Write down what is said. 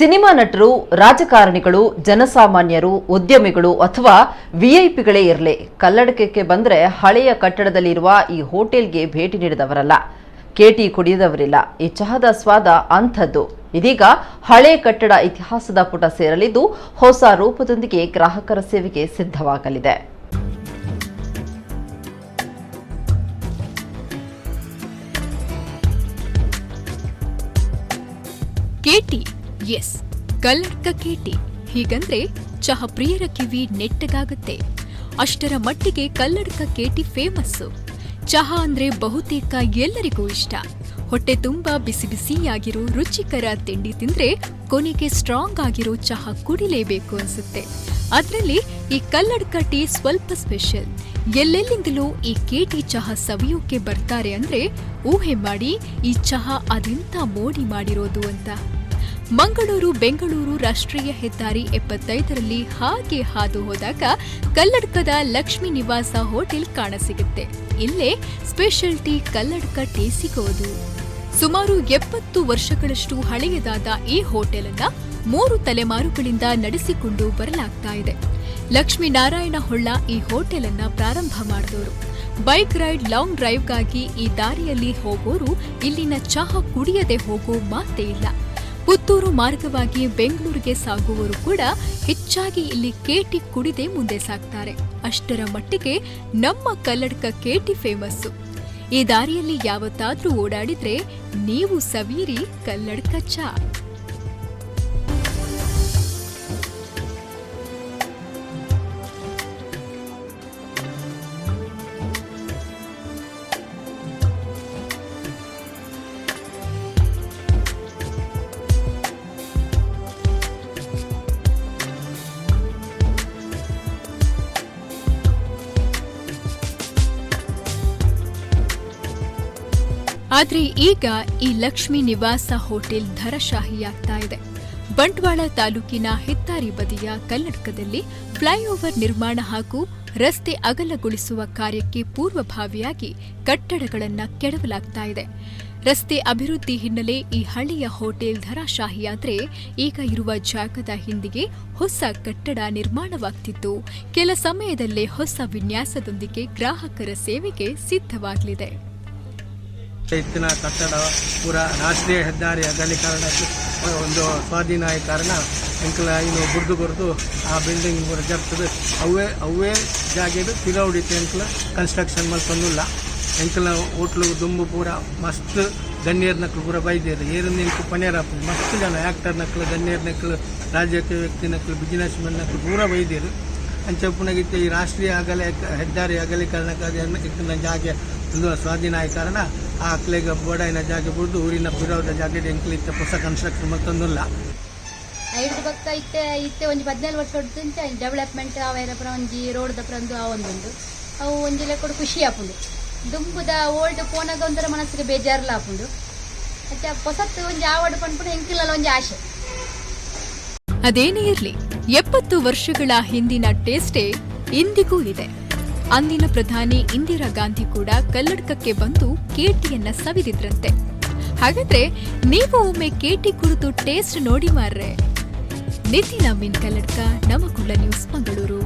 Cinema ನಟರು, ರಾಜಕಾರಣಿಗಳು, ಜನಸಾಮಾನ್ಯರು, ಉದ್ಯಮಿಗಳು ಅಥವಾ ವಿಐಪಿಗಳೇ ಇರಲಿ, ಕಲ್ಲಡಕಕ್ಕೆ ಬಂದರೆ ಹಳೆಯ ಕಟ್ಟಡದಲ್ಲಿರುವ ಈ ಹೋಟೆಲ್ಗೆ ಭೇಟಿ ನೀಡಿದವರಲ್ಲ, ಕೇಟಿ ಕುಡಿಯದವರಿಲ್ಲ. ಈ ಚಹಾದ ಸ್ವಾದ ಅಂಥದ್ದು. ಇದೀಗ ಹಳೆ ಕಟ್ಟಡ ಇತಿಹಾಸದ ಪುಟ ಸೇರಲಿದ್ದು ಹೊಸ ರೂಪದೊಂದಿಗೆ ಗ್ರಾಹಕರ ಸೇವೆಗೆ ಸಿದ್ಧವಾಗಲಿದೆ. ಕೇಟಿ, ಎಸ್, ಕಲ್ಲಡ್ಕ ಕೇಟಿ. ಹೀಗಂದ್ರೆ ಚಹಾ ಪ್ರಿಯರ ಕಿವಿ ನೆಟ್ಟಗಾಗುತ್ತೆ. ಅಷ್ಟರ ಮಟ್ಟಿಗೆ ಕಲ್ಲಡ್ಕ ಕೇಟಿ ಫೇಮಸ್ಸು. ಚಹಾ ಅಂದ್ರೆ ಬಹುತೇಕ ಎಲ್ಲರಿಗೂ ಇಷ್ಟ. ಹೊಟ್ಟೆ ತುಂಬಾ ಬಿಸಿ ಬಿಸಿಯಾಗಿರೋ ರುಚಿಕರ ತಿಂಡಿ ತಿಂದ್ರೆ ಕೊನೆಗೆ ಸ್ಟ್ರಾಂಗ್ ಆಗಿರೋ ಚಹಾ ಕುಡಿಲೇಬೇಕು ಅನ್ಸುತ್ತೆ. ಅದ್ರಲ್ಲಿ ಈ ಕಲ್ಲಡ್ಕ ಟೀ ಸ್ವಲ್ಪ ಸ್ಪೆಷಲ್. ಎಲ್ಲೆಲ್ಲಿಂದಲೂ ಈ ಕೇಟಿ ಚಹಾ ಸವಿಯೋಕೆ ಬರ್ತಾರೆ ಅಂದ್ರೆ ಊಹೆ ಮಾಡಿ ಈ ಚಹಾ ಅದೆಂತ ಮೋಡಿ ಮಾಡಿರೋದು ಅಂತ. ಮಂಗಳೂರು ಬೆಂಗಳೂರು ರಾಷ್ಟ್ರೀಯ ಹೆದ್ದಾರಿ 75ರಲ್ಲಿ ಹಾಗೆ ಹಾದು ಹೋದಾಗ ಕಲ್ಲಡ್ಕದ ಲಕ್ಷ್ಮೀ ನಿವಾಸ ಹೋಟೆಲ್ ಕಾಣಸಿಗುತ್ತೆ. ಇಲ್ಲೇ ಸ್ಪೆಷಲ್ ಟೀ ಕಲ್ಲಡ್ಕ ಟೀ ಸಿಗೋದು. ಸುಮಾರು 70 ವರ್ಷಗಳಷ್ಟು ಹಳೆಯದಾದ ಈ ಹೋಟೆಲ್ ಅನ್ನ 3 ತಲೆಮಾರುಗಳಿಂದ ನಡೆಸಿಕೊಂಡು ಬರಲಾಗ್ತಾ ಇದೆ. ಲಕ್ಷ್ಮೀನಾರಾಯಣ ಹೊಳ್ಳ ಈ ಹೋಟೆಲ್ ಅನ್ನ ಪ್ರಾರಂಭ ಮಾಡಿದವರು. ಬೈಕ್ ರೈಡ್, ಲಾಂಗ್ ಡ್ರೈವ್ಗಾಗಿ ಈ ದಾರಿಯಲ್ಲಿ ಹೋಗೋರು ಇಲ್ಲಿನ ಚಹಾ ಕುಡಿಯದೆ ಹೋಗೋ ಮಾತೇ ಇಲ್ಲ. ಪುತ್ತೂರು ಮಾರ್ಗವಾಗಿ ಬೆಂಗಳೂರಿಗೆ ಸಾಗುವವರು ಕೂಡ ಹೆಚ್ಚಾಗಿ ಇಲ್ಲಿ ಕೇಟಿ ಕುಡಿದೇ ಮುಂದೆ ಸಾಗ್ತಾರೆ. ಅಷ್ಟರ ಮಟ್ಟಿಗೆ ನಮ್ಮ ಕಲ್ಲಡ್ಕ ಕೇಟಿ ಫೇಮಸ್ಸು. ಈ ದಾರಿಯಲ್ಲಿ ಯಾವತ್ತಾದ್ರೂ ಓಡಾಡಿದ್ರೆ ನೀವು ಸವಿಯಿರಿ ಕಲ್ಲಡ್ಕ ಚಾ. ಆದ್ರೆ ಈಗ ಈ ಲಕ್ಷ್ಮೀ ನಿವಾಸ ಹೋಟೆಲ್ ಧರಶಾಹಿಯಾಗ್ತಾ ಇದೆ. ಬಂಟ್ವಾಳ ತಾಲೂಕಿನ ಹೆದ್ದಾರಿ ಬದಿಯ ಕಲ್ಲಡ್ಕದಲ್ಲಿ ಫ್ಲೈಓವರ್ ನಿರ್ಮಾಣ ಹಾಗೂ ರಸ್ತೆ ಅಗಲಗೊಳಿಸುವ ಕಾರ್ಯಕ್ಕೆ ಪೂರ್ವಭಾವಿಯಾಗಿ ಕಟ್ಟಡಗಳನ್ನು ಕೆಡವಲಾಗ್ತಾ ಇದೆ. ರಸ್ತೆ ಅಭಿವೃದ್ಧಿ ಹಿನ್ನೆಲೆ ಈ ಹಳೆಯ ಹೋಟೆಲ್ ಧರಾಶಾಹಿಯಾದ್ರೆ ಈಗ ಇರುವ ಜಾಗದ ಹಿಂದಿಗೆ ಹೊಸ ಕಟ್ಟಡ ನಿರ್ಮಾಣವಾಗ್ತಿದ್ದು ಕೆಲ ಸಮಯದಲ್ಲೇ ಹೊಸ ವಿನ್ಯಾಸದೊಂದಿಗೆ ಗ್ರಾಹಕರ ಸೇವೆಗೆ ಸಿದ್ಧವಾಗಲಿದೆ. ಇತ್ತಿನ ಕಟ್ಟಡ ಪೂರ ರಾಷ್ಟ್ರೀಯ ಹೆದ್ದಾರಿ ಅಗಲೀಕರಣ ಒಂದು ಸ್ವಾಧೀನ ಆದ ಕಾರಣ ಎಂಕಲ ಇನ್ನು ಬುರ್ದು ಆ ಬಿಲ್ಡಿಂಗ್ ಪೂರ ಜರ್ತದೆ ಅವೇ ಜಾಗದ ತಿರೌಡಿತ್ತು ಎಂಕಲ ಕನ್ಸ್ಟ್ರಕ್ಷನ್ ಮಲ್ಪೊಂದಿಲ್ಲ. ಎಂಕಲ ಹೋಟ್ಲು ದುಂಬು ಪೂರ ಮಸ್ತ್ ಗಣ್ಯರ್ ನಕ್ಲು ಪೂರ ಬೈದೇರು ಏರಿಂದ ಇಂಕು ಪನೇರ ಮಸ್ತ್ ಜನ ಆ್ಯಕ್ಟರ್ ನಕ್ಲು ಗಣ್ಯರ್ ನಕ್ಲು ರಾಜಕೀಯ ವ್ಯಕ್ತಿ ನಕ್ಲು ಬಿಸ್ನೆಸ್ ಮೆನ್ ನಕ್ಲು ಪೂರ ಬೈದೇರು. ಅಂಚೆ ಪುನಗಿತ್ತು ಈ ರಾಷ್ಟ್ರೀಯ ಹೆದ್ದಾರಿ ಅಗಲೀಕರಣಕ್ಕಾಗಿ ಇತ್ತಿನ ಜಾಗ ಒಂದು ಸ್ವಾಧೀನ ಆದ ಕಾರಣ ಆ ಅಕ್ಲೆಗೆ ಬೋಡಾಯಿನ ಜಾಗ ಬಿಡ್ದು ಊರಿನ ಬಿರೋದ ಜಾಗದ ಎಂಕ್ಲಿತ್ತ ಹೊಸ ಕನ್ಸ್ಟ್ರಕ್ಷನ್ ಮತ್ತೊಂದಿಲ್ಲ. ಐದು ಪಕ್ಕ ಇತ್ತೆ ಒಂದು 14 ವರ್ಷ ಹೊಡ್ತಂಚ ಡೆವಲಪ್ಮೆಂಟ್ ಅವೇರಪುರ ಒಂಜಿ ರೋಡ್ ದಪುರ ಒಂದು ಒಂದೊಂದು ಅವು ಒಂಜಿ ಲೆಕ್ಕ ಖುಷಿ ಆಪುಂಡು. ದುಂಬುದ ಓಲ್ಡ್ ಫೋನಾಗ ಒಂಥರ ಮನಸ್ಸಿಗೆ ಬೇಜಾರ್ಲ ಆಪುಂಡು. ಮತ್ತೆ ಹೊಸತ್ತು ಒಂಜಿ ಆವಾಡು ಪಂಡ್ಪುಡು ಎಂಕಿಲ್ಲ ಒಂಜಿ ಆಶೆ. ಅದೇನೇ ಇರ್ಲಿ, 70 ವರ್ಷಗಳ ಹಿಂದಿನ ಟೇಸ್ಟೇ ಇಂದಿಗೂ ಇದೆ. ಅಂದಿನ ಪ್ರಧಾನಿ ಇಂದಿರಾ ಗಾಂಧಿ ಕೂಡ ಕಲ್ಲಡ್ಕಕ್ಕೆ ಬಂದು ಕೇಟಿಯನ್ನ ಸವಿದಿದ್ರಂತೆ. ಹಾಗಾದ್ರೆ ನೀವು ಒಮ್ಮೆ ಕೇಟಿ ಕುರಿತು ಟೇಸ್ಟ್ ನೋಡಿ ಮಾರ್ರೆ. ನಿತಿನ್ ಅಮೀನ್, ಕಲ್ಲಡ್ಕ, ನವಕುಳ್ಳ ನ್ಯೂಸ್, ಮಂಗಳೂರು.